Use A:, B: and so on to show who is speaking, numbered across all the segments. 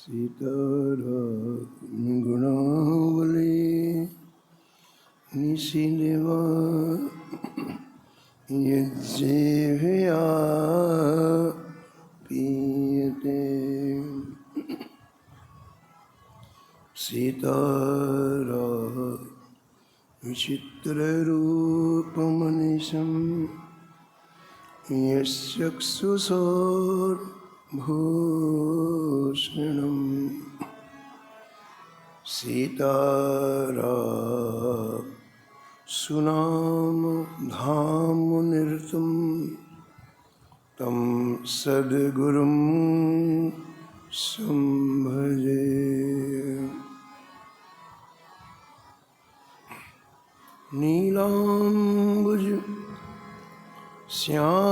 A: सीताराम गुणावली निशिदेवा यज्जेभ्या पीयते सीताराम विचित्ररूपमनिशं यश्चक्षुषोर्भूषणं सीताराम सुनाम धामनिरतं तं सद्गुरुं संभजे। नीलाम्बुज श्यामलकोमलांगं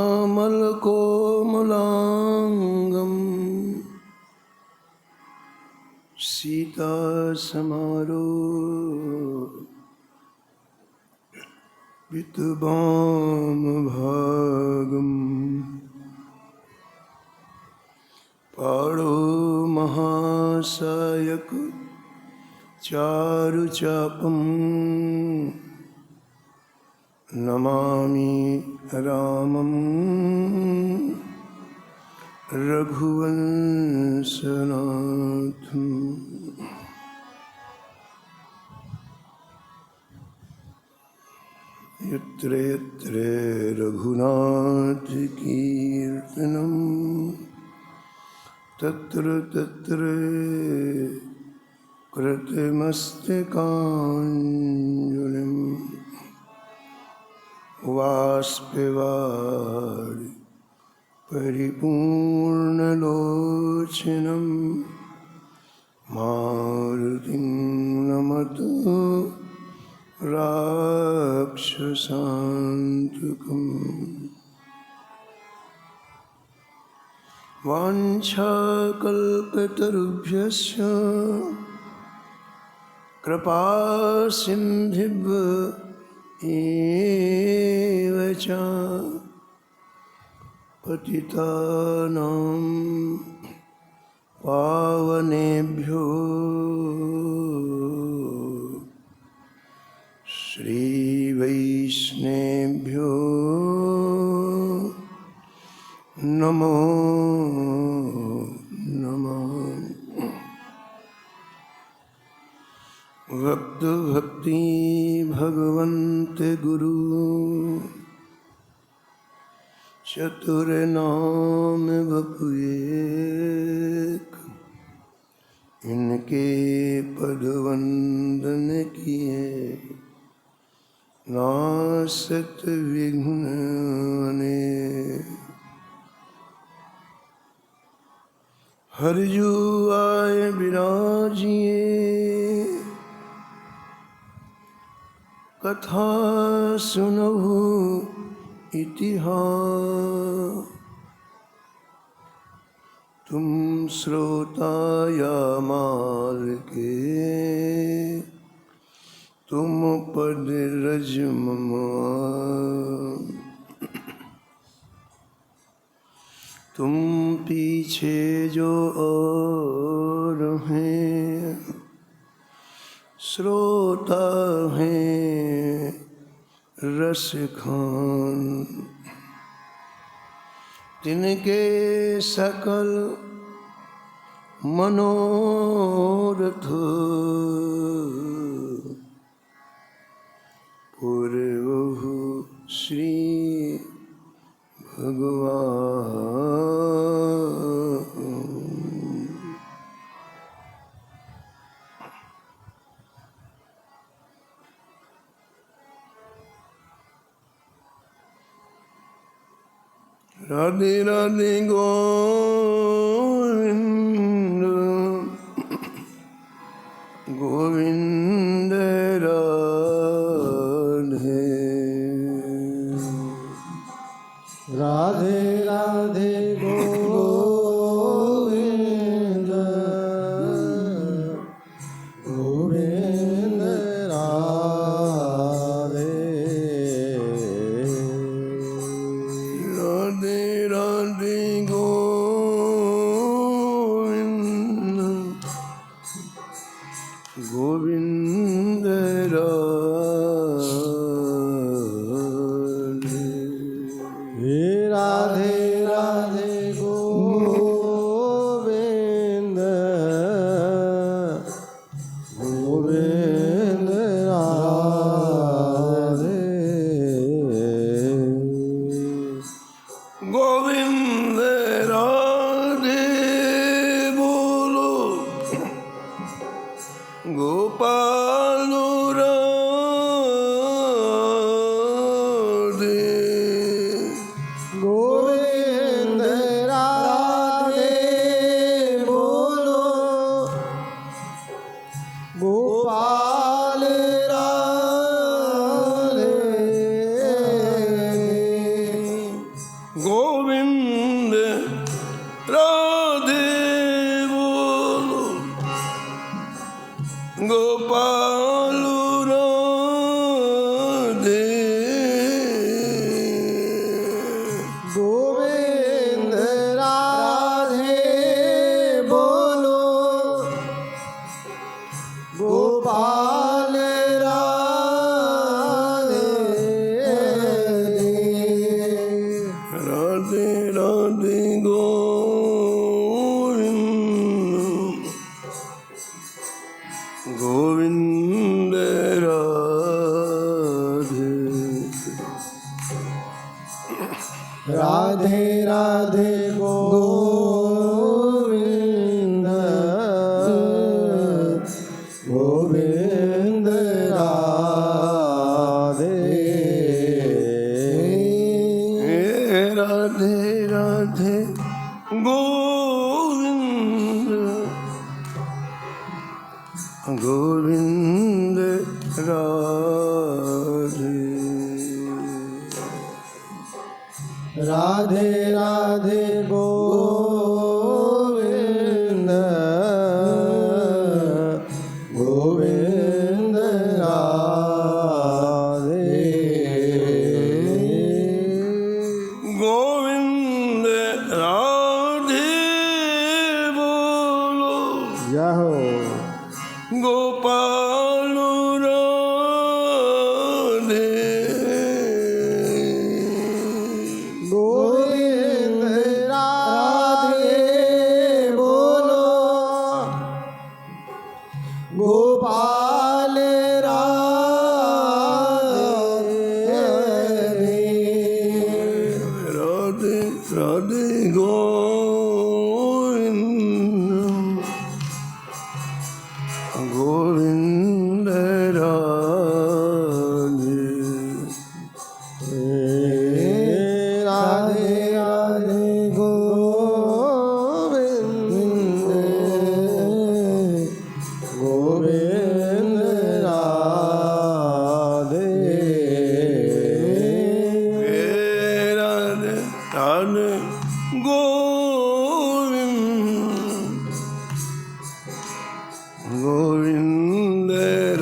A: सीतासमारोपितवामभागं पाणो महासायक चारुचापं नमामि रामं रघुवंशनाथं। यत्र यत्र रघुनाथकीर्तनं तत्र तत्र कृतमस्तकाञ्जलिं वाष्पवारि परिपूर्णलोचनं मारुतिं नमत राक्षसान्तकम्। वाञ्छाकल्पतरुभ्यश्च कृपासिन्धुभ्येव च पतितानां पावनेभ्यो श्रीवैष्णवेभ्यो नमो नमः। भक्त भक्ति भगवन्त गुरु चतुर नाम बपुएक, इनके पद वंदन किए नासत विघ्न अनेक। हरिजु आय विराजिए कथा सुनहु इतिहास, तुम श्रोता या माल के तुम पद रज मम। तुम पीछे जो और हैं श्रोता हैं रस खान, तिनके सकल मनोरथ पूर्वहु श्री भगवान। राधे राधे गोविंद गोविंद राधे
B: राधे राधे गोविंद गोविंद राधे
A: राधे राधे गोविंद गोविंद राधे
B: हे राधे राधे गोविंद गोविंद राधे
A: गोविंद राधे बोलो गोपाल राधे
B: गोविंद राधे बोलो गोपाल राधे
A: गोविंद राधे बोलो गोपाल राधे
B: गोविंद राधे बोलो गोपाल राधे
A: राधे राधे गोविंद गोविंद राधे
B: राधे राधे गोविंद गोविंद राधे
A: राधे राधे गोविंद गोविंद राधे
B: राधे राधे गोविंद गोविंद राधे
A: गोविंद राधे बोलो
B: जय हो
A: गोपाल राधे
B: गोविंद राधे बोलो गोपाल राधे
A: राधे राधे गोविंद गोविंद राधे
B: राधे राधे गोविंद गोविंद राधे
A: राधे राधे गोविंद गोविंद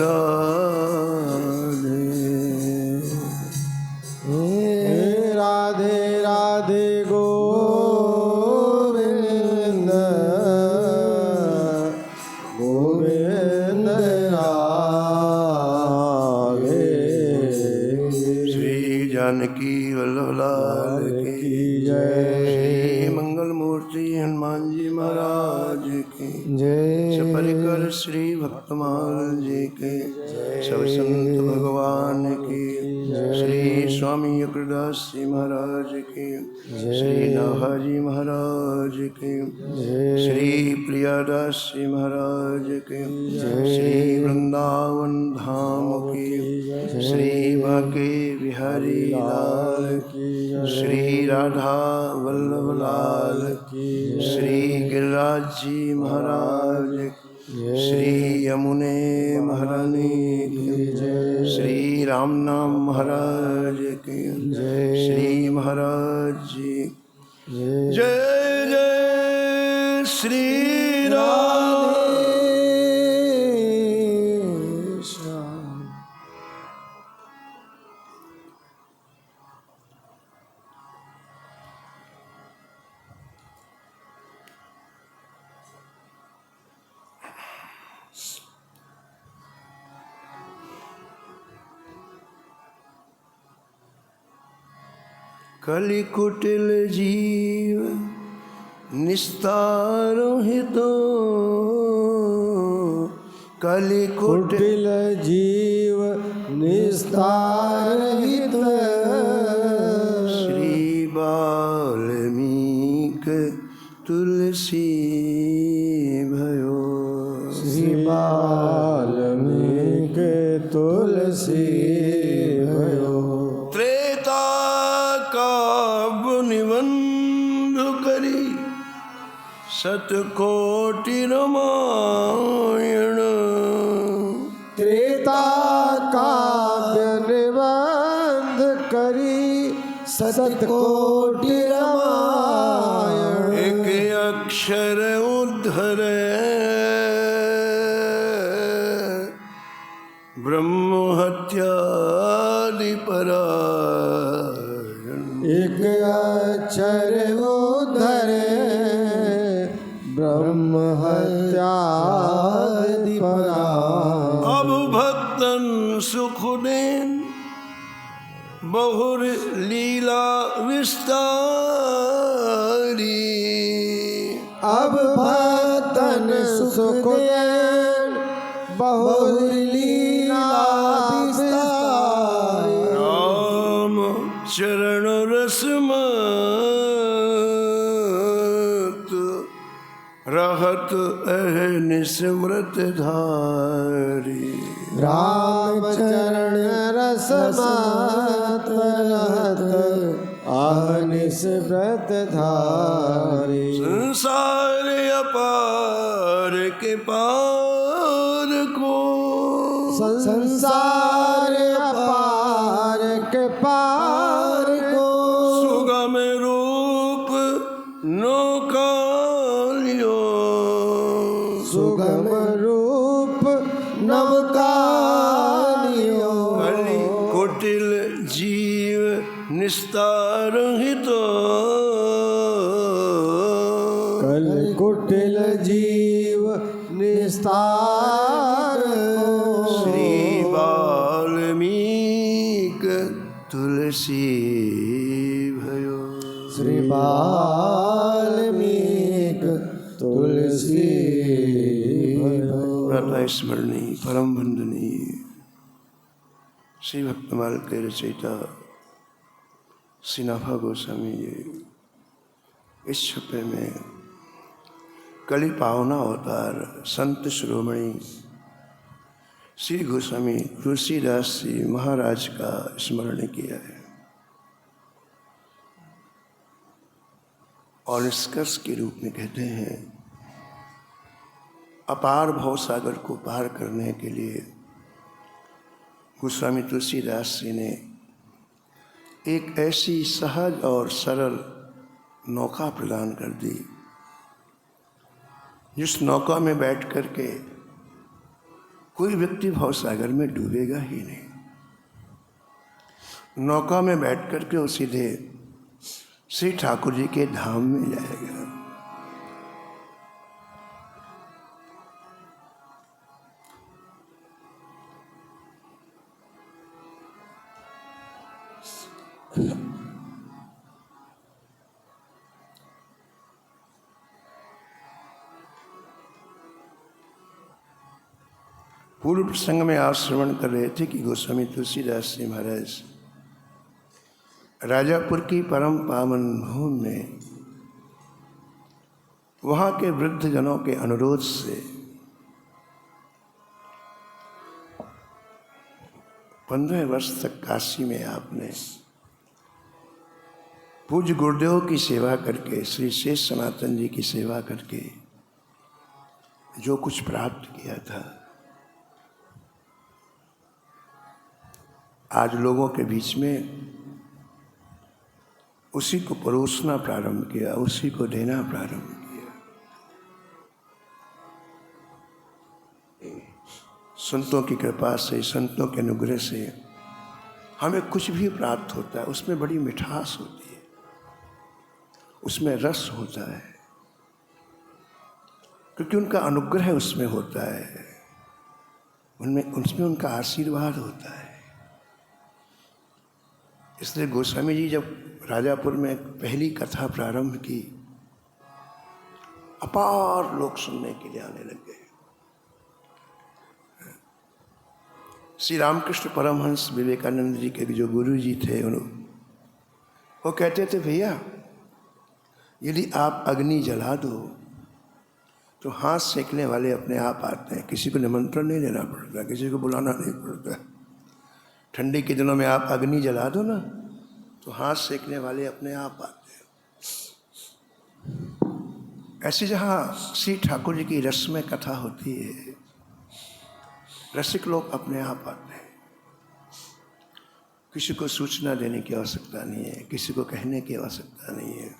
A: राधे
B: राधे राधे गोविंद गोविंद राधे
A: श्री जानकी वल्लभ लाल की
B: जय
A: श्री मंगल मूर्ति हनुमान जी महाराज की
B: जय
A: सपरिकर श्री भक्तमाल जी के सब संत भगवान की श्री स्वामी अग्रदास जी महाराज की श्री नाहाजी महाराज की श्री प्रियादास जी महाराज की श्री वृंदावन धाम की श्री बांके बिहारी लाल की श्री राधा वल्लभ लाल की श्री गिरिराज जी महाराज श्री यमुने महारानी की श्री राम नाम महाराज की श्री महाराज जी जय जय श्री राम कलिकुटिल जीव निस्तारो हितो
B: कुटिल जीव निस्तार हित
A: श्री वाल्मीक तुलसी भयो
B: श्री वाल्मीक तुलसी भयो
A: त्रेता काव्य निबंध करी शतकोटि रामायण
B: त्रेता काव्य निबंध करी शतकोटि रामायण
A: एक अक्षर उद्धर ब्रह्म हत्यादि परायण
B: एक अक्षर उद्धरे ब्रह्म हत्यादि परायण
A: अब भक्तन सुख देन बहुर लीला विस्तारी
B: अब भक्तन सुख देन बहुर लीला विस्तारी
A: राम चरण रसमत रहत निस्मृत धारी
B: राम चरण रसमत रहत आहनिस व्रत धारी
A: संसार अपार के पार को
B: संसार अपार के पार को
A: सुगम रूप नौकालियो
B: सुगम रूप नवकालियो
A: कलि कुटिल जीव निस्तार हितो
B: कल कुटिल जीव निस्तार
A: श्री वाल्मीक तुलसी भयो
B: श्री वाल्मीक तुलसी
A: प्रातः स्मरणीय परम वंदनीय श्री भक्तमाल के रचयिता श्री नाभा गोस्वामी जी इस छपे में कलि पावना अवतार संत शिरोमणि श्री गोस्वामी तुलसीदास जी महाराज का स्मरण किया है और निष्कर्ष के रूप में कहते हैं अपार भवसागर को पार करने के लिए गोस्वामी तुलसीदास जी ने एक ऐसी सहज और सरल नौका प्रदान कर दी जिस नौका में बैठ कर के कोई व्यक्ति भवसागर में डूबेगा ही नहीं। नौका में बैठ कर के वो सीधे श्री ठाकुर जी के धाम में जाएगा। पूर्व प्रसंग में आप श्रवण कर रहे थे कि गोस्वामी तुलसीदास जी महाराज राजापुर की परम पावन भूमि में वहाँ के वृद्ध जनों के अनुरोध से 15 वर्ष तक काशी में आपने पूज्य गुरुदेव की सेवा करके श्री शेष सनातन जी की सेवा करके जो कुछ प्राप्त किया था आज लोगों के बीच में उसी को परोसना प्रारंभ किया, उसी को देना प्रारंभ किया। संतों की कृपा से, संतों के अनुग्रह से हमें कुछ भी प्राप्त होता है उसमें बड़ी मिठास होती है, उसमें रस होता है, क्योंकि उनका अनुग्रह उसमें होता है, उसमें उनका आशीर्वाद होता है। इसलिए गोस्वामी जी जब राजापुर में पहली कथा प्रारंभ की, अपार लोग सुनने के लिए आने लग गए। श्री रामकृष्ण परमहंस विवेकानंद जी के जो गुरु जी थे, वो कहते थे, भैया यदि आप अग्नि जला दो तो हाथ सेकने वाले अपने आप आते हैं, किसी को निमंत्रण नहीं देना पड़ता, किसी को बुलाना नहीं पड़ता। ठंडी के दिनों में आप अग्नि जला दो ना तो हाथ सेकने वाले अपने आप आते हैं। ऐसे जहाँ श्री ठाकुर जी की रस्म कथा होती है, रसिक लोग अपने आप आते हैं। किसी को सूचना देने की आवश्यकता नहीं है, किसी को कहने की आवश्यकता नहीं है।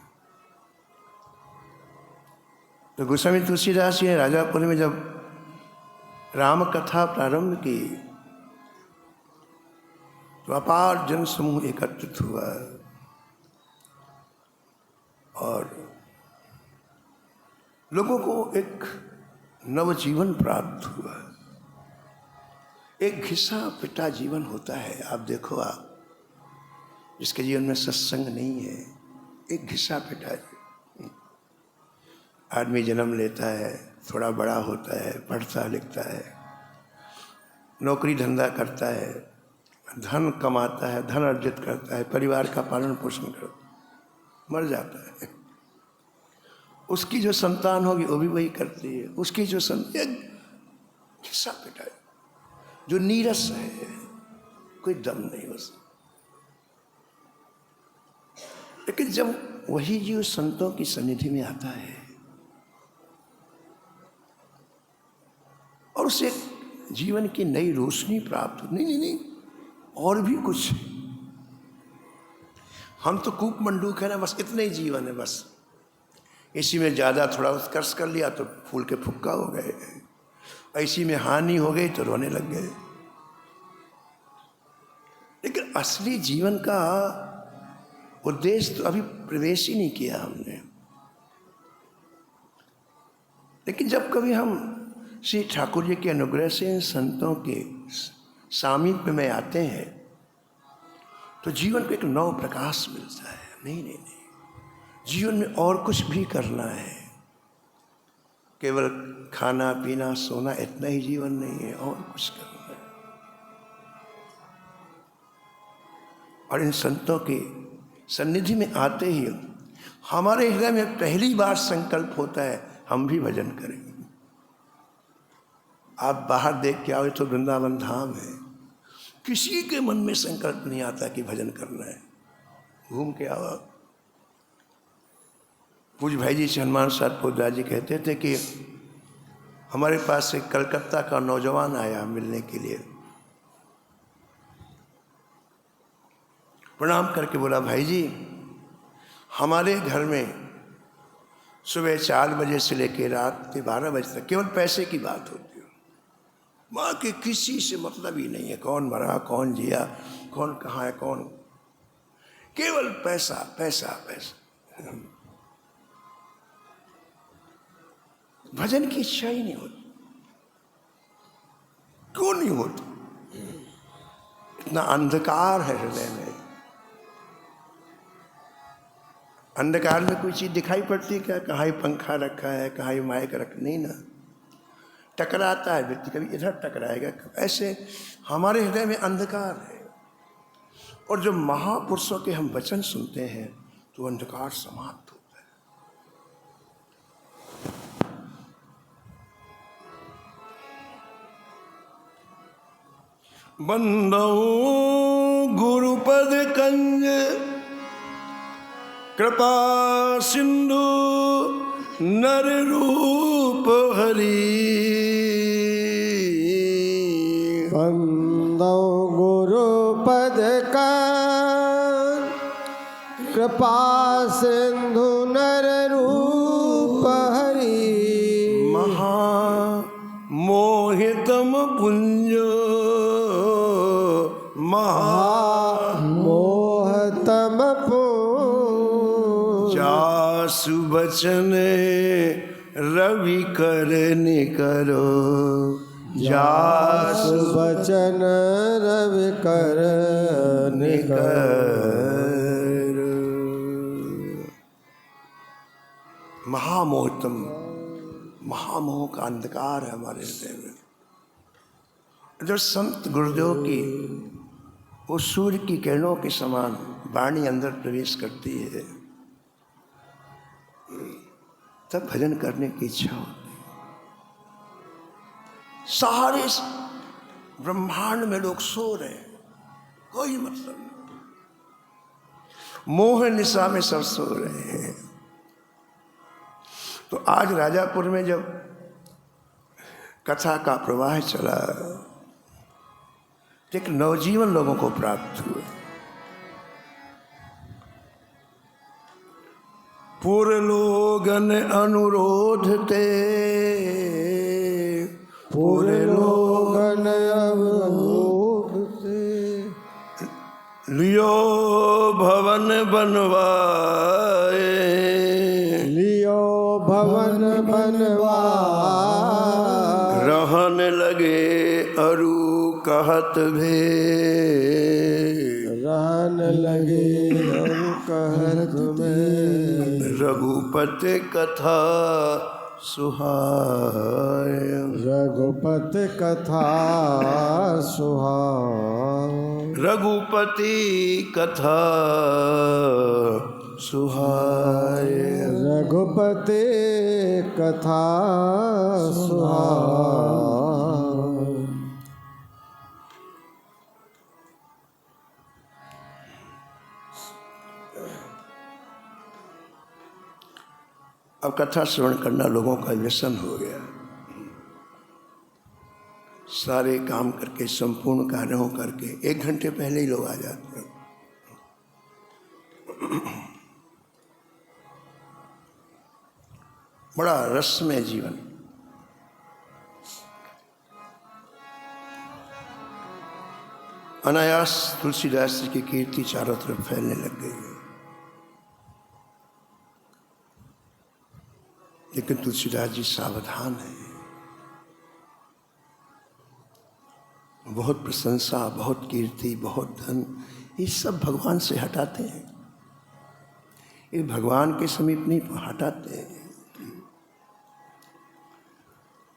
A: तो गोस्वामी तुलसीदास जी ने राजापुर में जब राम कथा प्रारंभ की तो अपार जन समूह एकत्रित हुआ और लोगों को एक नवजीवन प्राप्त हुआ। एक घिसा पिटा जीवन होता है। आप देखो, आप जिसके जीवन में सत्संग नहीं है, एक घिसा पिटा आदमी जन्म लेता है, थोड़ा बड़ा होता है, पढ़ता लिखता है, नौकरी धंधा करता है, धन कमाता है, धन अर्जित करता है, परिवार का पालन पोषण करता है, मर जाता है। उसकी जो संतान होगी वो भी वही करती है। उसकी जो एक घिसा पिटा जो नीरस है, कोई दम नहीं उसमें। लेकिन जब वही जीव संतों की सन्निधि में आता है और उसे जीवन की नई रोशनी प्राप्त हो, नहीं और भी कुछ। हम तो कूप मंडूक है ना, बस इतने ही जीवन है, बस इसी में ज़्यादा थोड़ा उत्कर्ष कर लिया तो फूल के फुक्का हो गए, इसी में हानि हो गई तो रोने लग गए। लेकिन असली जीवन का उद्देश्य तो अभी प्रवेश ही नहीं किया हमने। लेकिन जब कभी हम श्री ठाकुर जी के अनुग्रह से संतों के सामीप्य में आते हैं तो जीवन को एक नव प्रकाश मिलता है। नहीं, जीवन में और कुछ भी करना है, केवल खाना पीना सोना इतना ही जीवन नहीं है, और कुछ करना है। और इन संतों की सन्निधि में आते ही हमारे हृदय में पहली बार संकल्प होता है, हम भी भजन करेंगे। आप बाहर देख के आओ तो वृंदावन धाम है, किसी के मन में संकल्प नहीं आता कि भजन करना है। घूम के आओ। पूज्य भाई जी से हनुमान साहब पोद्दार जी कहते थे कि हमारे पास एक कलकत्ता का नौजवान आया मिलने के लिए। प्रणाम करके बोला, भाई जी हमारे घर में सुबह 4 बजे से लेकर रात के 12 बजे तक केवल पैसे की बात होती है। माँ के किसी से मतलब ही नहीं है, कौन मरा कौन जिया, कौन कहाँ है, कौन, केवल पैसा पैसा पैसा। भजन की इच्छा ही नहीं होती। क्यों नहीं होती? इतना अंधकार है हृदय में। अंधकार में कोई चीज दिखाई पड़ती है क्या? कहाँ ही पंखा रखा है, कहाँ ही माइक रखा, नहीं ना। टकराता है व्यक्ति, कभी इधर टकराएगा। ऐसे हमारे हृदय में अंधकार है। और जब महापुरुषों के हम वचन सुनते हैं तो अंधकार समाप्त होता है। बंदौ गुरुपद कंज कृपा सिंधु नर रूप हरि।
B: बंदौ गुरुपद कंज कृपा सिंधु नर रूप हरि।
A: महा मोहितम पुंज
B: मोहतम
A: सुबचन रवि कर निकरो। जासु
B: बचन रवि कर
A: निकर। महामोहतम, महामोह का अंधकार है हमारे हृदय में। जब संत गुरुदेव की वो सूर्य की किरणों के समान वाणी अंदर प्रवेश करती है, तब भजन करने की इच्छा होती है। सारे ब्रह्मांड में लोग सो रहे हैं, कोई मतलब नहीं, मोह निशा में सब सो रहे हैं। तो आज राजापुर में जब कथा का प्रवाह चला, एक नवजीवन लोगों को प्राप्त हुए। पूर्व लोगन अनुरोध ते,
B: पूर्व लोगन अनुरोध ते,
A: लियो भवन बनवाए,
B: लियो भवन बनवाए,
A: रहन लगे अरु कहत भे,
B: रहन लगे अरु कहत भे,
A: रघुपति कथा सुहाय,
B: रघुपति कथा सुहाय,
A: रघुपति कथा सुहाय,
B: रघुपति कथा सुहाय।
A: अब कथा श्रवण करना लोगों का व्यसन हो गया। सारे काम करके, संपूर्ण कार्यों करके 1 घंटे पहले ही लोग आ जाते हैं। बड़ा रसमय जीवन। अनायास तुलसीदास जी की कीर्ति चारों तरफ फैलने लग गई है। लेकिन तुलसीदास जी सावधान है। बहुत प्रशंसा, बहुत कीर्ति, बहुत धन, ये सब भगवान से हटाते हैं। ये भगवान के समीप नहीं हटाते हैं।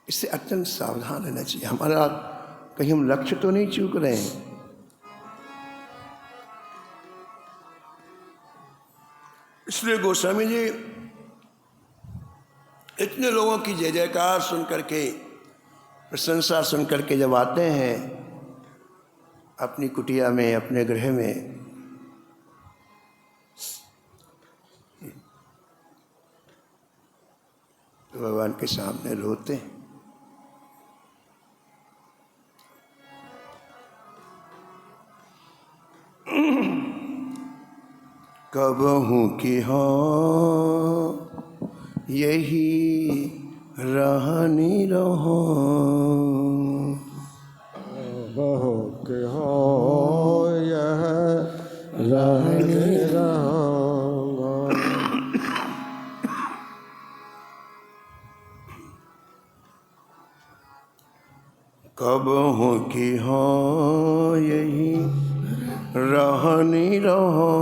A: इससे अत्यंत सावधान रहना चाहिए। हमारा कहीं हम लक्ष्य तो नहीं चूक रहे हैं। इसलिए गोस्वामी जी इतने लोगों की जय जयकार सुन करके, प्रशंसा सुन करके जब आते हैं अपनी कुटिया में, अपने गृह में, तो भगवान के सामने रोते हैं। कबहू की हाँ यही रहनी रहो,
B: बहु के हो यह रहने रहूँगा।
A: कबहू की हाँ यही रहनी रहो,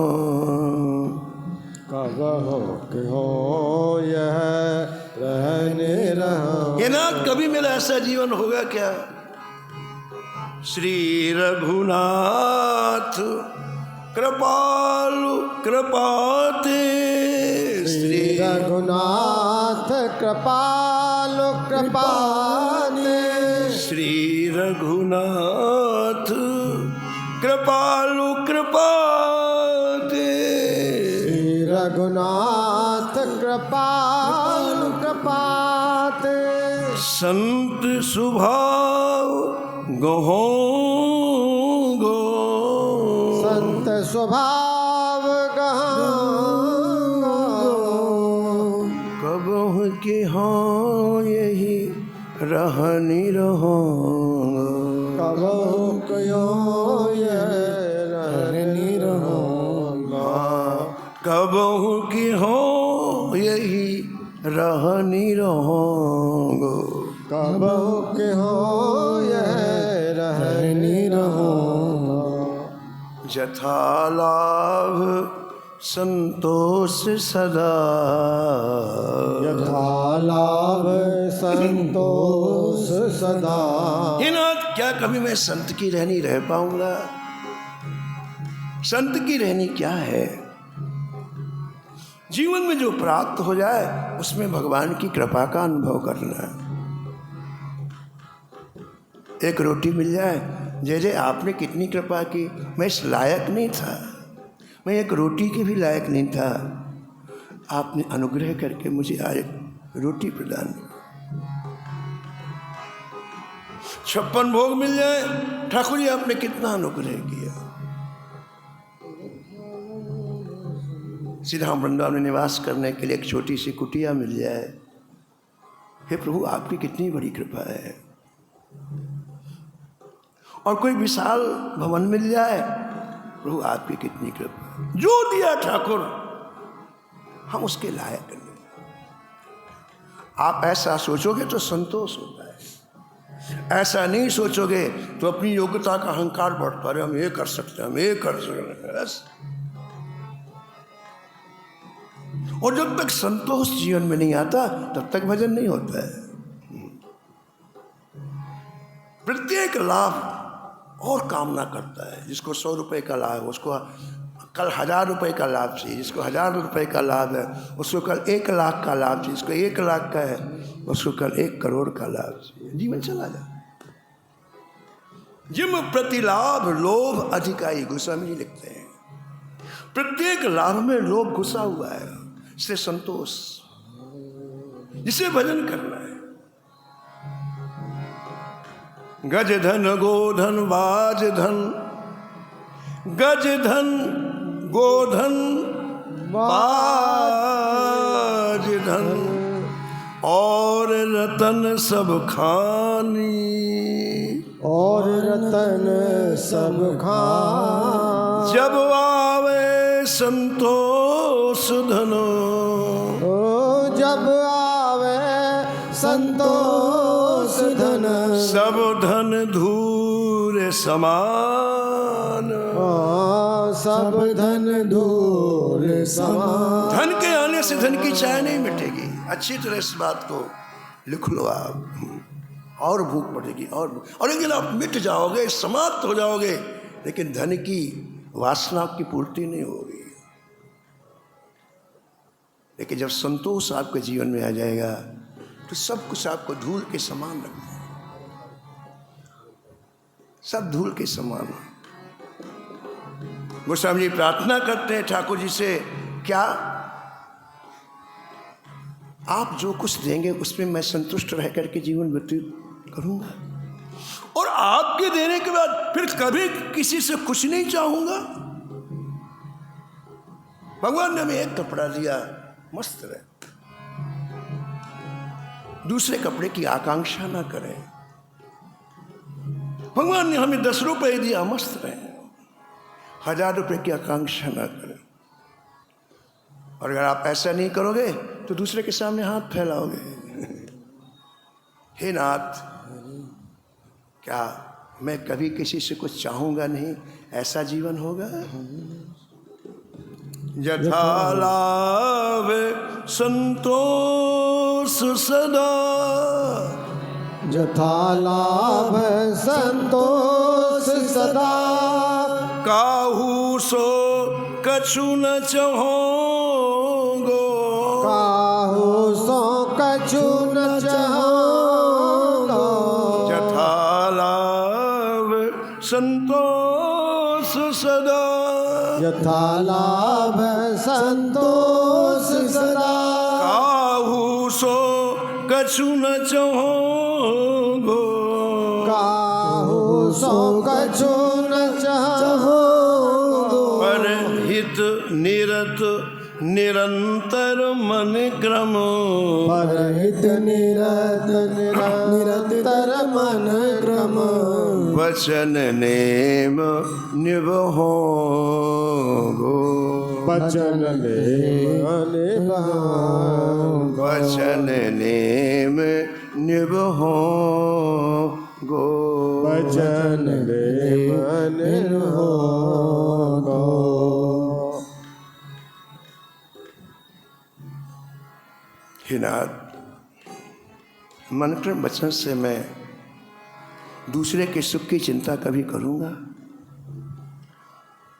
B: कब हो के हो यह रहने रहो।
A: ये ना कभी मेरा ऐसा जीवन होगा क्या। श्री रघुनाथ कृपालु कृपाते,
B: श्री रघुनाथ कृपालु कृपाते,
A: श्री रघुनाथ कृपालु कृपाते,
B: श्री रघुनाथ कृपालु कृपाते,
A: संत स्वभाव गहो गो,
B: संत स्वभाव गहो।
A: कबहू के हाँ यही रहनी रहो,
B: कबहू कयो यह रहनी रहो,
A: कबहू की हो यही रहनी रहो,
B: बहु के हो यह रहनी रहो।
A: यथा लाभ संतोष सदा,
B: यथा लाभ संतोष सदा।
A: हे नाथ, क्या कभी मैं संत की रहनी रह पाऊंगा? संत की रहनी क्या है? जीवन में जो प्राप्त हो जाए उसमें भगवान की कृपा का अनुभव करना है। एक रोटी मिल जाए, जय जय आपने कितनी कृपा की, मैं इस लायक नहीं था, मैं एक रोटी के भी लायक नहीं था, आपने अनुग्रह करके मुझे आज रोटी प्रदान की। 56 भोग मिल जाए, ठाकुर जी आपने कितना अनुग्रह किया। सीधा वृंदावन में निवास करने के लिए एक छोटी सी कुटिया मिल जाए, हे प्रभु आपकी कितनी बड़ी कृपा है। और कोई विशाल भवन मिल जाए, प्रभु आपकी कितनी कृपा। जो दिया ठाकुर हम उसके लायक नहीं। आप ऐसा सोचोगे तो संतोष होता है, ऐसा नहीं सोचोगे तो अपनी योग्यता का अहंकार बढ़ता रहे, हम ये कर सकते हैं, हम ये कर सकते हैं। और जब तक संतोष जीवन में नहीं आता तब तक भजन नहीं होता है। प्रत्येक लाभ और कामना करता है। जिसको 100 रुपए का लाभ, उसको कल 1000 रुपए का लाभ चाहिए। जिसको 1000 रुपए का लाभ है उसको कल 1 लाख का लाभ चाहिए। जिसको 1 लाख का है उसको कल 1 करोड़ का लाभ चाहिए। जीवन चला जाए। जिम प्रति लाभ लोभ अधिकाई, गोस्वामी जी लिखते हैं। प्रत्येक लाभ में लोभ घुसा हुआ है, इससे संतोष, जिसे भजन करना है। गज धन गोधन बाज धन, गज धन गोधन बाज धन, और रतन सब खानी,
B: और रतन सब खान।
A: जब आवे संतोष धनो,
B: जब आवे संतोष धन।
A: सब धन धूर समान,
B: सब धन धूल समान।
A: धन के आने से धन की चाह नहीं मिटेगी। अच्छी तरह इस बात को लिख लो आप। और भूख बढ़ेगी और लेकिन आप मिट जाओगे, समाप्त हो जाओगे, लेकिन धन की वासना की पूर्ति नहीं होगी। लेकिन जब संतोष आपके जीवन में आ जाएगा तो सब कुछ आपको धूल के समान लगता है, सब धूल के समान। गोस्वामी जी प्रार्थना करते हैं ठाकुर जी से, क्या आप जो कुछ देंगे उसमें मैं संतुष्ट रह करके जीवन व्यतीत करूंगा, और आपके देने के बाद फिर कभी किसी से कुछ नहीं चाहूंगा। भगवान ने हमें एक कपड़ा दिया, मस्त रहे, दूसरे कपड़े की आकांक्षा ना करें। भगवान ने हमें 10 रुपए दिया, मस्त रहे, 1000 रुपए की आकांक्षा ना करें। और अगर आप ऐसा नहीं करोगे तो दूसरे के सामने हाथ फैलाओगे। हे नाथ, क्या मैं कभी किसी से कुछ चाहूंगा नहीं, ऐसा जीवन होगा? यथा लाभ संतोष सदा,
B: यथा लाभ संतोष सदा।
A: काहू सो कछु न चाहोगो,
B: काहू सो कछु न चाहोगो।
A: यथा लाभ संतोष सदा,
B: यथा लाभ संतोष सदा।
A: काहू सो कछु न चाहोगो,
B: काहू सो कछु न चाहोगो।
A: परहित निरत निरंतर मन क्रम,
B: परहित निरंतर मन क्रम।
A: वचन नेम निभोगो,
B: वचन निभोगो।
A: वचन नेम निभो गो
B: भजन देव हो गो।
A: हे नाथ, मंत्र वचन से मैं दूसरे के सुख की चिंता कभी करूँगा?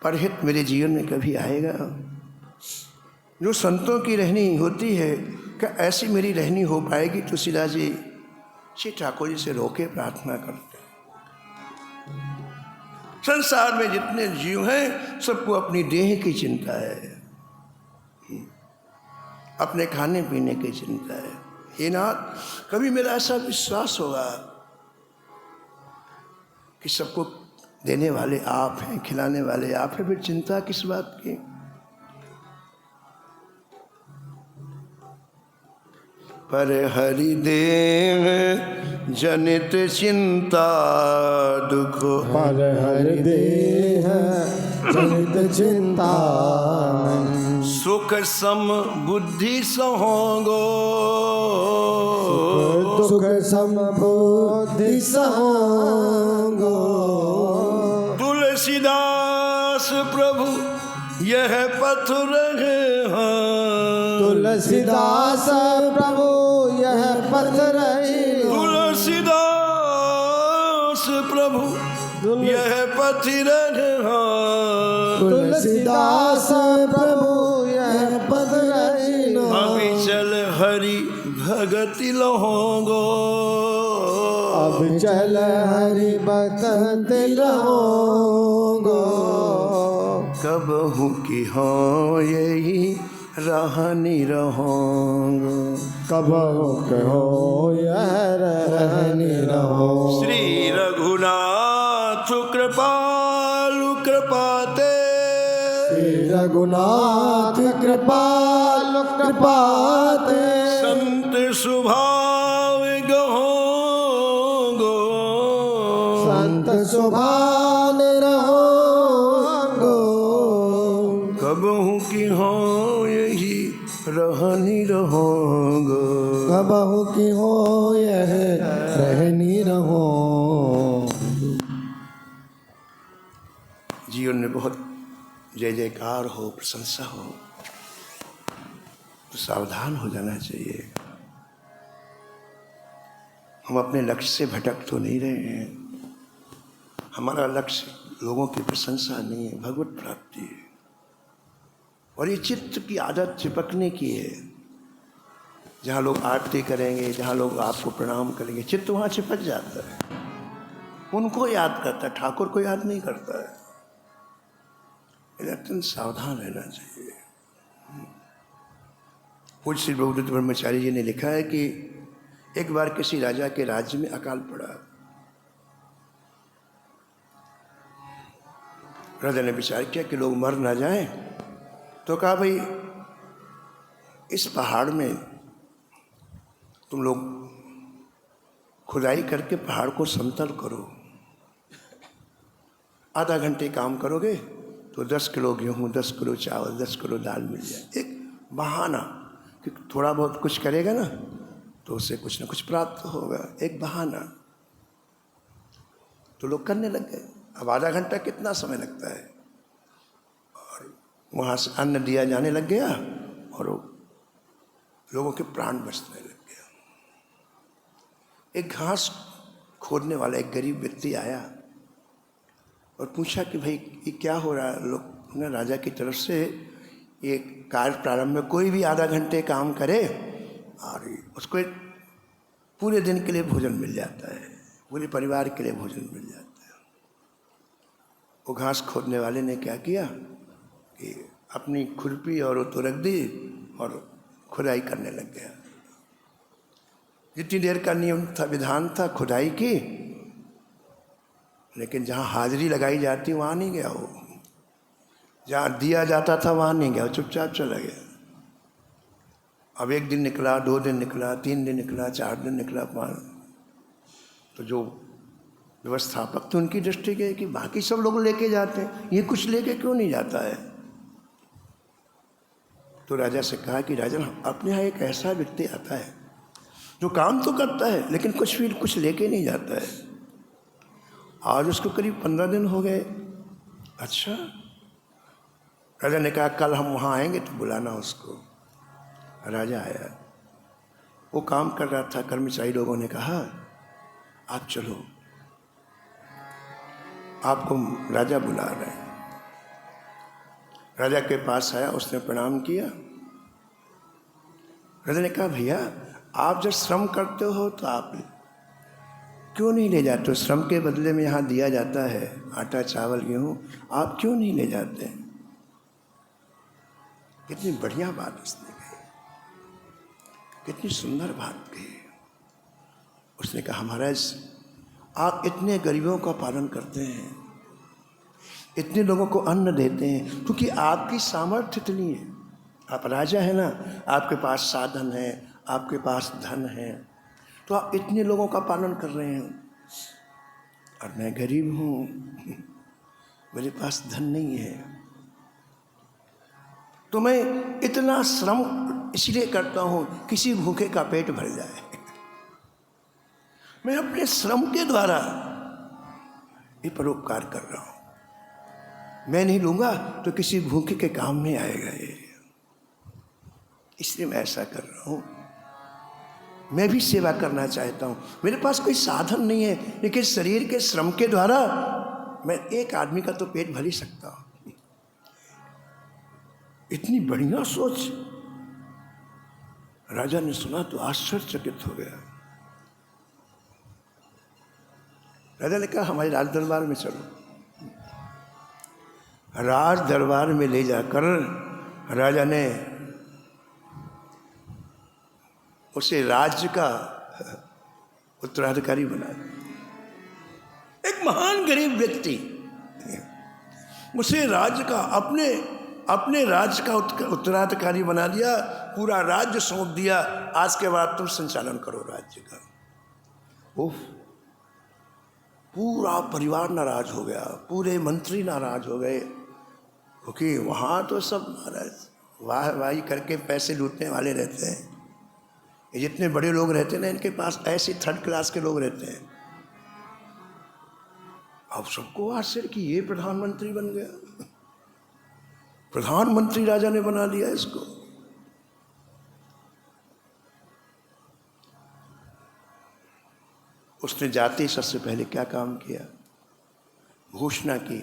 A: परहित मेरे जीवन में कभी आएगा? जो संतों की रहनी होती है, क्या ऐसी मेरी रहनी हो पाएगी? तुलसीदास जी श्री ठाकुर जी से रोके प्रार्थना करते हैं। संसार में जितने जीव हैं सबको अपनी देह की चिंता है, अपने खाने पीने की चिंता है। हे नाथ, कभी मेरा ऐसा विश्वास होगा कि सबको देने वाले आप हैं, खिलाने वाले आप हैं, फिर चिंता किस बात की? पर हरि देव जनित चिंता दुख,
B: पर हरि देह जनित चिंता,
A: सुख सम बुद्धि सहोगो,
B: सुख सम बुद्धि सहोगो।
A: तुलसीदास प्रभु यह पथ रहे हैं,
B: तुलसीदास प्रभु यह पथ रहे।
A: तुलसीदास प्रभु यह पथ रहे हैं,
B: तुलसीदास प्रभु यह पथ रहे।
A: अभी चल हरि भगति लहोगो,
B: अब चल हरि भगति लहोगो।
A: कब हूँ कि हो यही रहनी रहोगो,
B: कब कहो यह रहनी रहो।
A: श्री रघुनाथ कृपालु कृपाते,
B: श्री रघुनाथ कृपालु कृपाते,
A: संत स्वभाव गहो गो,
B: संत सुभान रहो गो।
A: कब हूँ कि हो यही रहनी रहोगो,
B: कब हो कि हो यह रहनी रहो।
A: जीवन में बहुत जय जयकार हो, प्रशंसा हो, तो सावधान हो जाना चाहिए। हम अपने लक्ष्य से भटक तो नहीं रहे हैं। हमारा लक्ष्य लोगों की प्रशंसा नहीं है, भगवत प्राप्ति है। और ये चित्त की आदत चिपकने की है। जहाँ लोग आरती करेंगे, जहाँ लोग आपको प्रणाम करेंगे, चित्त वहाँ चिपक जाता है, उनको याद करता है, ठाकुर को याद नहीं करता है। अत्यंत सावधान रहना चाहिए। पूज्य श्री प्रभुदत्त ब्रह्मचारी जी ने लिखा है कि एक बार किसी राजा के राज्य में अकाल पड़ा। राजा ने विचार किया कि लोग मर ना जाएं, तो कहा भाई इस पहाड़ में तुम लोग खुदाई करके पहाड़ को समतल करो। आधा घंटे काम करोगे तो 10 किलो गेहूँ, 10 किलो चावल, 10 किलो दाल मिल जाए। एक बहाना कि थोड़ा बहुत कुछ करेगा ना तो उससे कुछ ना कुछ प्राप्त होगा, एक बहाना। तो लोग करने लग गए। अब आधा घंटा कितना समय लगता है, और वहाँ से अन्न दिया जाने लग गया और लोगों के प्राण बचने लग गया। एक घास खोदने वाला एक गरीब व्यक्ति आया और पूछा कि भाई ये क्या हो रहा है? लोग ना राजा की तरफ से ये कार्य प्रारंभ में कोई भी आधा घंटे काम करे और उसको एक पूरे दिन के लिए भोजन मिल जाता है, पूरे परिवार के लिए भोजन मिल जाता है। वो घास खोदने वाले ने क्या किया कि अपनी खुरपी और वो तो रख दी और खुदाई करने लग गया। जितनी देर का नियम था, विधान था खुदाई की, लेकिन जहाँ हाजिरी लगाई जाती वहाँ नहीं गया वो, जहाँ दिया जाता था वहाँ नहीं गया, चुपचाप चला गया। अब 1 दिन निकला, 2 दिन निकला, 3 दिन निकला, 4 दिन निकला, 5। तो जो व्यवस्थापक तो उनकी दृष्टि के कि बाकी सब लोग लेके जाते हैं, ये कुछ लेके क्यों नहीं जाता है? तो राजा से कहा कि राजन, अपने यहाँ एक ऐसा व्यक्ति आता है जो काम तो करता है लेकिन कुछ लेके नहीं जाता है। आज उसको करीब 15 दिन हो गए। अच्छा, राजा ने कहा कल हम वहाँ आएंगे तो बुलाना उसको। राजा आया, वो काम कर रहा था। कर्मचारी लोगों ने कहा आप चलो, आपको राजा बुला रहे हैं। राजा के पास आया, उसने प्रणाम किया। राजा ने कहा भैया आप जब श्रम करते हो तो आप क्यों नहीं ले जाते हो? श्रम के बदले में यहाँ दिया जाता है आटा चावल गेहूँ, आप क्यों नहीं ले जाते? कितनी बढ़िया बात उसने कही, कितनी सुंदर बात कही। उसने कहा महाराज आप इतने गरीबों का पालन करते हैं, इतने लोगों को अन्न देते हैं, क्योंकि आपकी सामर्थ्य इतनी है। आप राजा है ना, आपके पास साधन है, आपके पास धन है, तो आप इतने लोगों का पालन कर रहे हैं। और मैं गरीब हूँ, मेरे पास धन नहीं है, तो मैं इतना श्रम इसलिए करता हूँ किसी भूखे का पेट भर जाए। मैं अपने श्रम के द्वारा ये परोपकार कर रहा हूँ। मैं नहीं लूँगा तो किसी भूखे के काम में आएगा ये, इसलिए मैं ऐसा कर रहा हूँ। मैं भी सेवा करना चाहता हूँ। मेरे पास कोई साधन नहीं है, लेकिन शरीर के श्रम के द्वारा मैं एक आदमी का तो पेट भर ही सकता हूँ। इतनी बढ़िया सोच। राजा ने सुना तो आश्चर्यचकित हो गया। राजा ने कहा हमारे राज दरबार में चलो। राज दरबार में ले जाकर राजा ने उसे राज्य का उत्तराधिकारी बना दिया। एक महान गरीब व्यक्ति, उसे राज्य का अपने राज्य का उत्तराधिकारी बना दिया, पूरा राज्य सौंप दिया। आज के बाद तुम संचालन करो राज्य का। उफ, पूरा परिवार नाराज हो गया, पूरे मंत्री नाराज हो गए, क्योंकि वहाँ तो सब महाराज वाह वाही करके पैसे लूटने वाले रहते हैं। ये जितने बड़े लोग रहते हैं ना, इनके पास ऐसे थर्ड क्लास के लोग रहते हैं। अब सबको आश्चर्य कि ये प्रधानमंत्री बन गया, प्रधानमंत्री राजा ने बना लिया इसको। उसने जाते ही सबसे पहले क्या काम किया? घोषणा की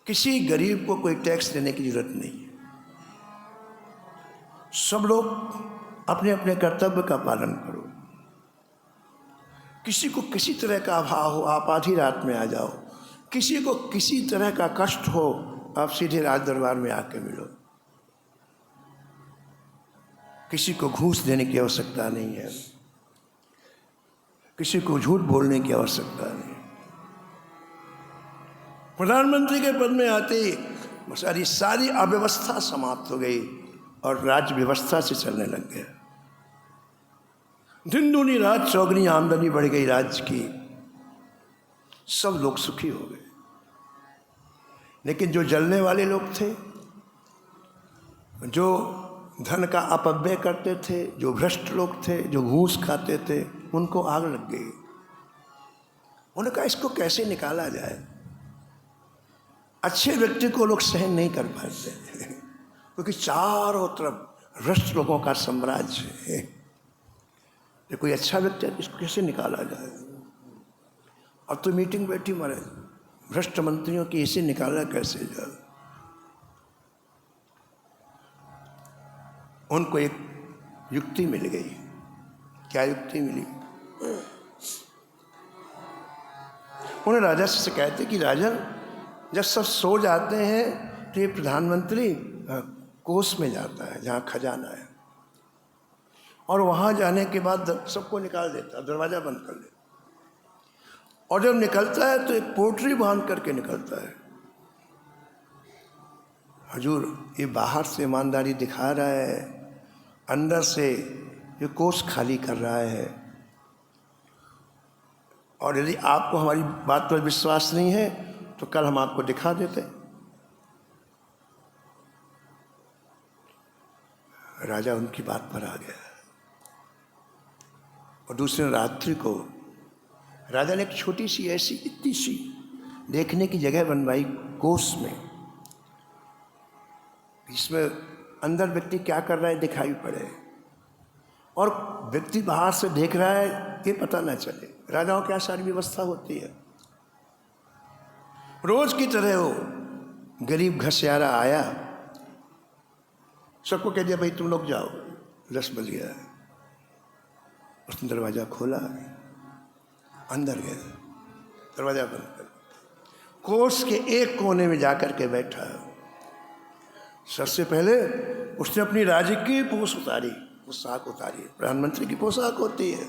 A: किसी गरीब को कोई टैक्स देने की जरूरत नहीं है, सब लोग अपने अपने कर्तव्य का पालन करो। किसी को किसी तरह का अभाव हो आप आधी रात में आ जाओ, किसी को किसी तरह का कष्ट हो आप सीधे राज दरबार में आके मिलो। किसी को घूस देने की आवश्यकता नहीं है, किसी को झूठ बोलने की आवश्यकता नहीं। प्रधानमंत्री के पद में आते ही सारी अव्यवस्था समाप्त हो गई और राज्य व्यवस्था से चलने लग गया। दिन दूनी रात चौगनी आमदनी बढ़ गई राज्य की, सब लोग सुखी हो गए। लेकिन जो जलने वाले लोग थे, जो धन का अपव्यय करते थे, जो भ्रष्ट लोग थे, जो घूस खाते थे, उनको आग लग गई। उन्होंने कहा इसको कैसे निकाला जाए। अच्छे व्यक्ति को लोग सहन नहीं कर पाते क्योंकि चारों तरफ भ्रष्ट लोगों का साम्राज्य है। ये कोई अच्छा व्यक्ति है, इसको कैसे निकाला जाए। अब तो मीटिंग बैठी मारे भ्रष्ट मंत्रियों की, इसे निकाला कैसे जाए। उनको एक युक्ति मिल गई। क्या युक्ति मिली? उन्हें राजा से शिकायत है कि राजन, जब सब सो जाते हैं तो ये प्रधानमंत्री कोष में जाता है जहाँ खजाना है, और वहाँ जाने के बाद सबको निकाल देता है, दरवाज़ा बंद कर देता। और जब निकलता है तो एक पोटरी बांध करके निकलता है। हजूर, ये बाहर से ईमानदारी दिखा रहा है, अंदर से ये कोष खाली कर रहा है। और यदि आपको हमारी बात पर विश्वास नहीं है तो कल हम आपको दिखा देते। राजा उनकी बात पर आ गया। और दूसरे रात्रि को राजा ने एक छोटी सी ऐसी इतनी सी देखने की जगह बनवाई कोस में, इसमें अंदर व्यक्ति क्या कर रहा है दिखाई पड़े और व्यक्ति बाहर से देख रहा है ये पता ना चले। राजाओं की क्या सारी व्यवस्था होती है। रोज की तरह वो गरीब घसियारा आया, सबको कह दिया भाई तुम लोग जाओ, 10 बज गया है। उसने दरवाज़ा खोला, अंदर गया, दरवाज़ा बंद कर, कोर्स के एक कोने में जाकर के बैठा। सबसे पहले उसने अपनी राजकीय पोशाक उतारी, प्रधानमंत्री की पोशाक होती है,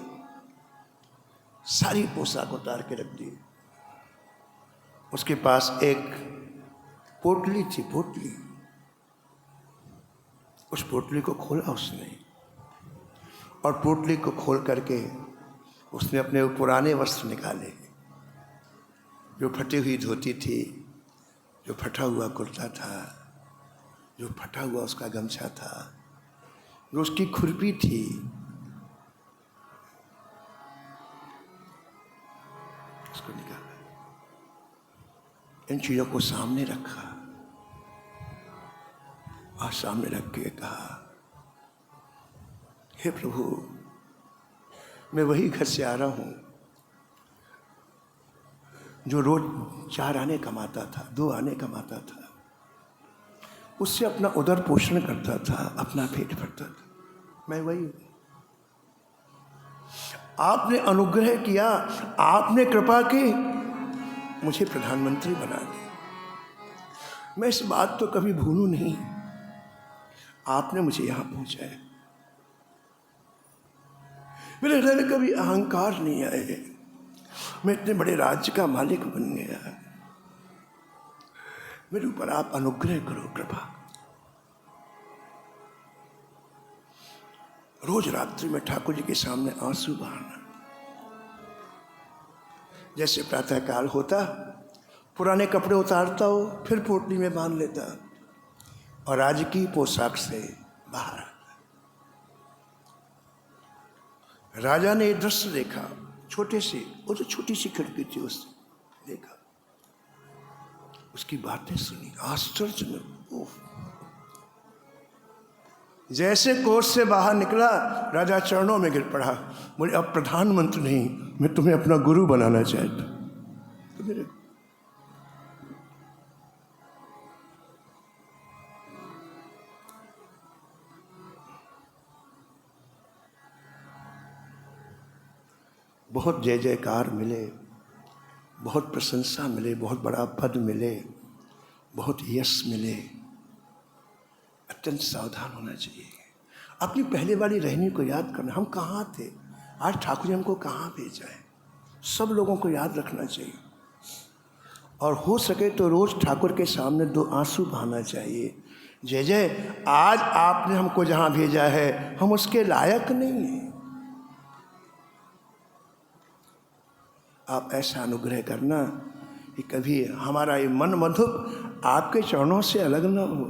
A: सारी पोशाक उतार के रख दी। उसके पास एक पोटली थी, पोटली, उस पोटली को खोला उसने और पोटली को खोल करके उसने अपने वो पुराने वस्त्र निकाले, जो फटी हुई धोती थी, जो फटा हुआ कुर्ता था, जो फटा हुआ उसका गमछा था, जो उसकी खुरपी थी, उसको निकाला, इन चीज़ों को सामने रखा और सामने रख के कहा, हे प्रभु, मैं वही घसियारा हूँ जो रोज 4 आने कमाता था, 2 आने कमाता था, उससे अपना उदर पोषण करता था, अपना पेट भरता था। मैं वही हूँ। आपने अनुग्रह किया, आपने कृपा की, मुझे प्रधानमंत्री बना दिया। मैं इस बात तो कभी भूलूं नहीं, आपने मुझे यहां पहुंचाया। मेरे हृदय में कभी अहंकार नहीं आए, मैं इतने बड़े राज्य का मालिक बन गया। मेरे ऊपर आप अनुग्रह करो, कृपा। रोज रात्रि में ठाकुर जी के सामने आंसू बहाना। जैसे प्रातःकाल होता, पुराने कपड़े उतारता हो, फिर पोटली में बांध लेता और राजकीय पोशाक से बाहर आता। राजा ने ये दृश्य देखा, छोटे से, वो जो छोटी सी खिड़की थी उससे देखा, उसकी बातें सुनी, आश्चर्य में। जैसे कोर्ट से बाहर निकला, राजा चरणों में गिर पड़ा, बोले अब प्रधानमंत्री नहीं, मैं तुम्हें अपना गुरु बनाना चाहता। तो मेरे बहुत जय जयकार मिले, बहुत प्रशंसा मिले, बहुत बड़ा पद मिले, बहुत यश मिले, अत्यंत सावधान होना चाहिए। अपनी पहले वाली रहनी को याद करना, हम कहाँ थे, आज ठाकुर जी हमको कहाँ भेजा है, सब लोगों को याद रखना चाहिए। और हो सके तो रोज ठाकुर के सामने 2 आंसू बहाना चाहिए। जय जय, आज आपने हमको जहाँ भेजा है हम उसके लायक नहीं हैं, आप ऐसा अनुग्रह करना कि कभी हमारा ये मन मधुप आपके चरणों से अलग न हो।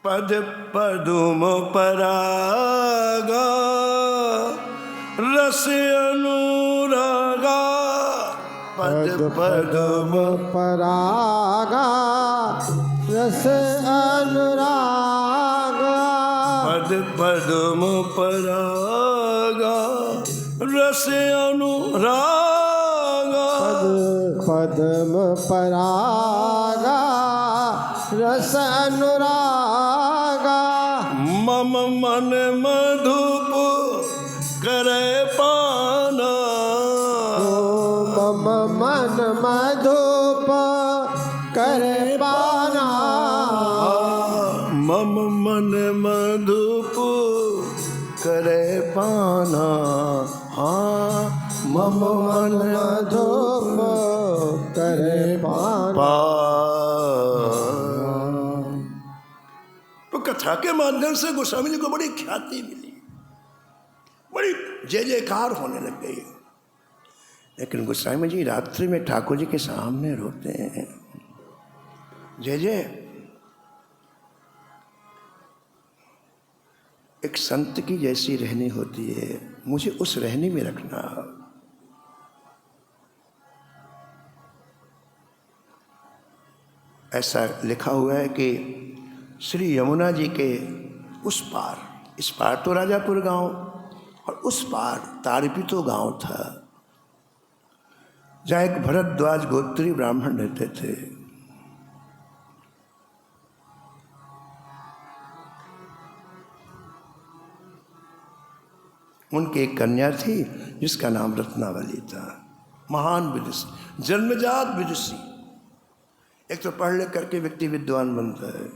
A: पद पदुम परागा रस अनुरागा, पद पदुम
B: परागा रस अनुरागा,
A: पद पदुम परागा रस अनुरागा,
B: पद पद्म परागा रस अनुरागा,
A: मम मन मधुप करे पाना,
B: मम मन मधुप करे पाना,
A: मम मन मधुप करे पाना, हाँ मम मन
B: मधुप करे पाना।
A: तो कथा के माध्यम से गोस्वामी जी को बड़ी ख्याति मिली, बड़ी जय जयकार होने लग गई। लेकिन गोस्वामी जी रात्रि में ठाकुर जी के सामने रोते हैं, जय जय एक संत की जैसी रहनी होती है, मुझे उस रहनी में रखना। ऐसा लिखा हुआ है कि श्री यमुना जी के उस पार, इस पार तो राजापुर गांव और उस पार तारपीतो गांव था, जहाँ एक भरद्वाज गोत्री ब्राह्मण रहते थे। उनकी एक कन्या थी जिसका नाम रत्नावली था। महान विदुषी, जन्मजात विदुषी। एक तो पढ़ लिख करके व्यक्ति विद्वान बनता है,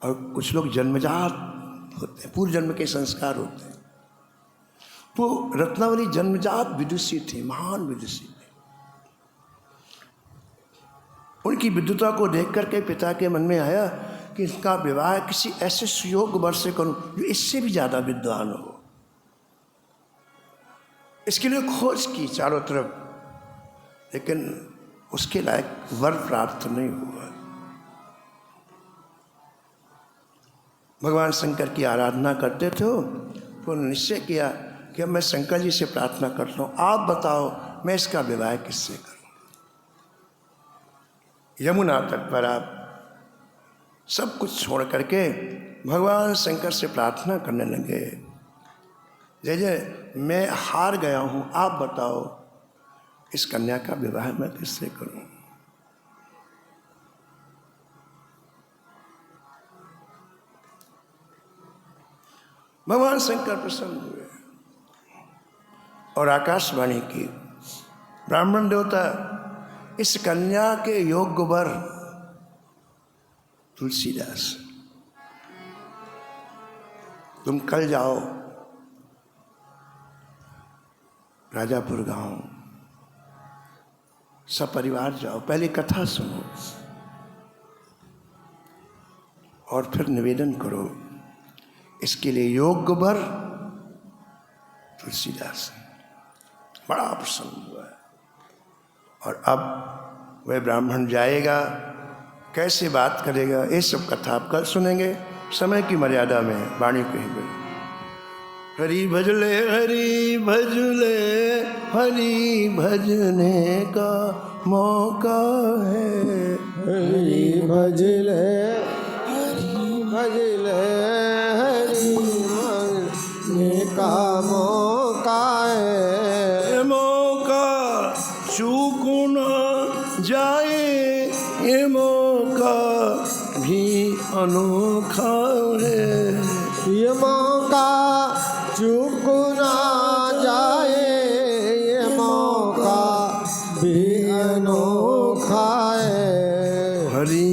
A: और कुछ लोग जन्मजात होते हैं, पूर्व जन्म के संस्कार होते हैं। वो रत्नावली जन्मजात विदुषी थी, महान विदुषी थी। उनकी विद्वता को देख करके पिता के मन में आया कि इसका विवाह किसी ऐसे सुयोग्य वर से करूं जो इससे भी ज्यादा विद्वान हो। इसके लिए खोज की चारों तरफ, लेकिन उसके लायक वर प्राप्त नहीं हुआ। भगवान शंकर की आराधना करते थे, तो निश्चय किया कि अब मैं शंकर जी से प्रार्थना करता हूँ, आप बताओ मैं इसका विवाह किससे करूँ। यमुना तट पर आप सब कुछ छोड़ करके भगवान शंकर से प्रार्थना करने लगे, जय जय मैं हार गया हूँ, आप बताओ इस कन्या का विवाह मैं किससे करूं। भगवान शंकर प्रसन्न हुए और आकाशवाणी की, ब्राह्मण देवता इस कन्या के योग्य वर तुलसीदास, तुम कल जाओ राजापुर गांव, सब परिवार जाओ, पहले कथा सुनो और फिर निवेदन करो, इसके लिए योग्य वर तुलसीदास। बड़ा प्रसन्न हुआ। और अब वह ब्राह्मण जाएगा, कैसे बात करेगा, ये सब कथा आप कल सुनेंगे, समय की मर्यादा में वाणी कहीं गई। हरि भजले हरि भजले, हरि भजने का मौका है।
B: हरि भजले हरि भजले, हरि भजने का मौका है।
A: ये मौका चूक न जाए, ये मौका भी अनोखा है।
B: ये मौका चूक ना जाए, ये मौका भी अनोखा है।
A: हरि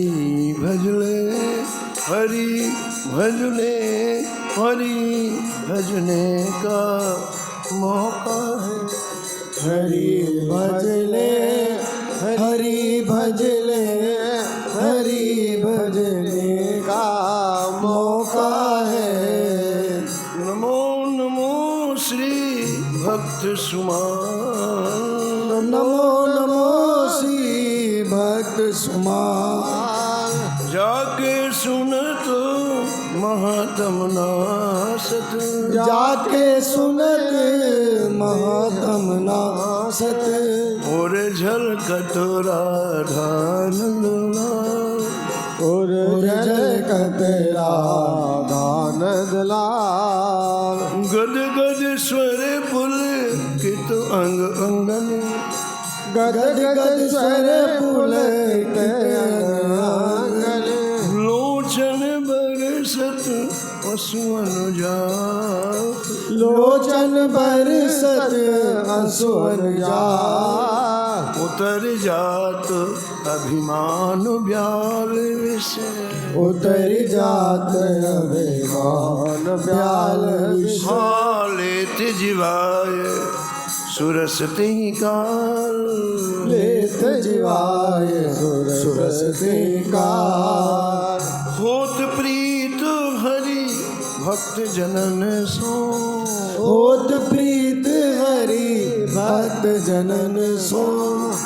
A: भजले हरि भजले, हरि भजने का मौका है।
B: हरि भजले हरि भजले, हरि भजने का मौका है।
A: नमो नमो श्री भक्त सुमान,
B: नमो नमो श्री भक्त सुमान।
A: जाके सुन तो महात्म नासत,
B: जाके सुनत महात्म नासत।
A: और झलकत राधानंदना,
B: और झलकत राधानंद लाल।
A: गद गद स्वर पुलकित अंग अंगन,
B: गद गद स्वर पुलकित अंगन।
A: लोचन बरसत असुवन जात,
B: लोचन बरसत असुवन जात।
A: उतर जात अभिमान ब्याल विषय,
B: उतर जात अभिमान ब्याल विषय।
A: हालेत जीवाय सुरसते काल,
B: लेत जीवाय सुरसते काल।
A: होत प्रीत हरि भक्त जनन सो,
B: होत प्रीत हरि भक्त जनन सो।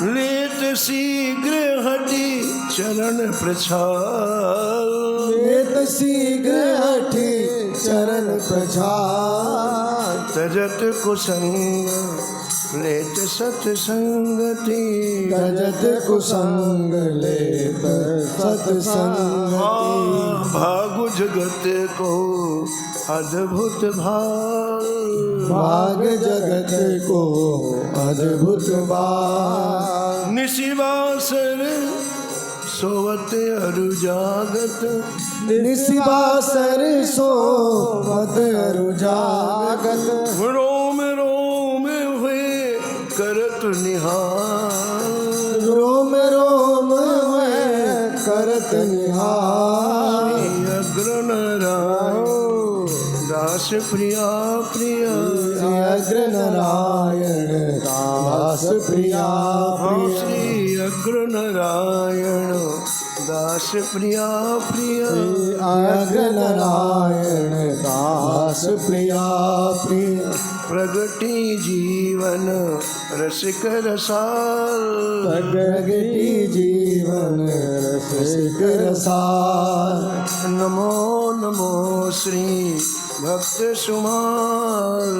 A: लेत शीघ्र हटि चरण प्रछाल,
B: लेत शीघ्र हठि चरण छाय
A: तजत कुसंग लेत सत्संगति
B: गजत कुसंग लेत सत्संगति
A: भागु जगत को अद्भुत भाग
B: भाग जगत को अद्भुत भाग
A: निशिवासर सोवत अरु जागत
B: निशिवासर सोवत अरु जागत
A: रोम रोम हुए करत निहार
B: रोम रोम है करत निहार
A: अग्र नारायण दास प्रिया प्रिया
B: अग्र नारायण दास प्रिया प्रिया
A: श्री अग्र नारायण दास प्रिया प्रिया
B: अग्र नारायण दास प्रिया प्रिया
A: प्रगति जीवन रसिक रसाल
B: प्रगति जीवन रसिक रसाल
A: नमो नमो श्री भक्त सुमाल